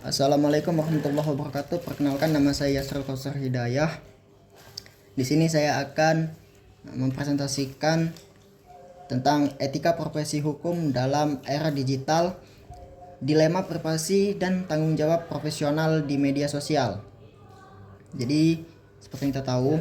Assalamualaikum warahmatullahi wabarakatuh. Perkenalkan, nama saya Yasrul Kausar Hidayah. Di sini saya akan mempresentasikan tentang etika profesi hukum dalam era digital, dilema privasi dan tanggung jawab profesional di media sosial. Jadi, seperti yang kita tahu,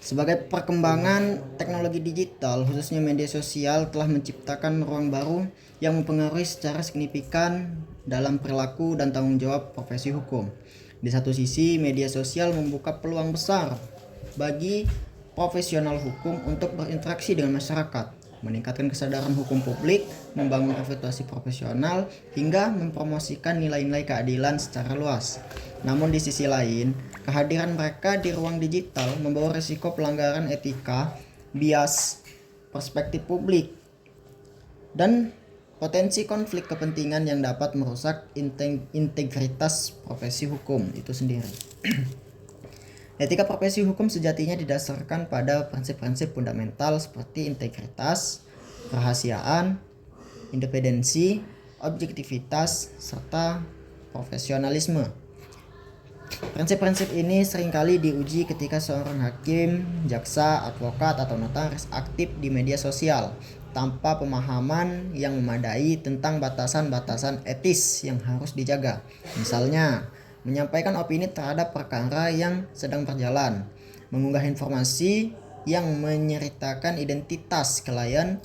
sebagai perkembangan teknologi digital, khususnya media sosial, telah menciptakan ruang baru yang mempengaruhi secara signifikan dalam perilaku dan tanggung jawab profesi hukum. Di satu sisi, media sosial membuka peluang besar bagi profesional hukum untuk berinteraksi dengan masyarakat, meningkatkan kesadaran hukum publik, membangun reputasi profesional, hingga mempromosikan nilai-nilai keadilan secara luas. Namun di sisi lain, kehadiran mereka di ruang digital membawa risiko pelanggaran etika, bias perspektif publik, dan potensi konflik kepentingan yang dapat merusak integritas profesi hukum itu sendiri. Etika profesi hukum sejatinya didasarkan pada prinsip-prinsip fundamental seperti integritas, kerahasiaan, independensi, objektivitas, serta profesionalisme. Prinsip-prinsip ini seringkali diuji ketika seorang hakim, jaksa, advokat, atau notaris aktif di media sosial tanpa pemahaman yang memadai tentang batasan-batasan etis yang harus dijaga. Misalnya, menyampaikan opini terhadap perkara yang sedang berjalan, mengunggah informasi yang menyertakan identitas klien,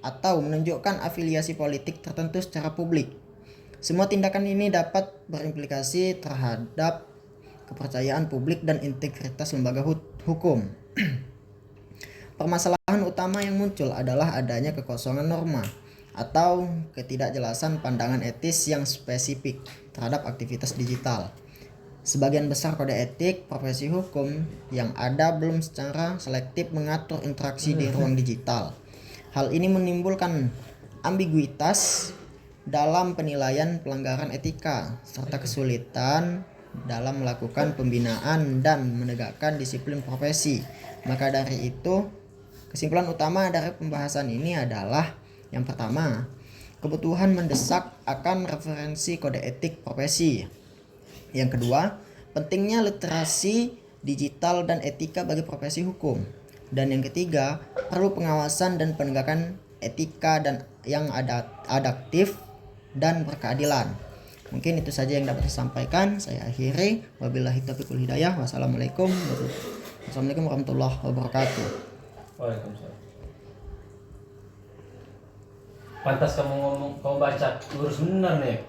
atau menunjukkan afiliasi politik tertentu secara publik. Semua tindakan ini dapat berimplikasi terhadap kepercayaan publik dan integritas lembaga hukum. Permasalahan utama yang muncul adalah adanya kekosongan norma atau ketidakjelasan pandangan etis yang spesifik terhadap aktivitas digital. Sebagian besar kode etik profesi hukum yang ada belum secara selektif mengatur interaksi di ruang digital. Hal ini menimbulkan ambiguitas dalam penilaian pelanggaran etika serta kesulitan dalam melakukan pembinaan dan menegakkan disiplin profesi. Maka dari itu, kesimpulan utama dari pembahasan ini adalah yang pertama, kebutuhan mendesak akan referensi kode etik profesi. Yang kedua, pentingnya literasi digital dan etika bagi profesi hukum. Dan yang ketiga, perlu pengawasan dan penegakan etika dan yang adaptif dan berkeadilan. Mungkin itu saja yang dapat saya sampaikan. Saya akhiri. Wabillahi taufiq wal hidayah. Wassalamualaikum warahmatullahi wabarakatuh. Waalaikumsalam. Pantas kamu baca lurus benar nih.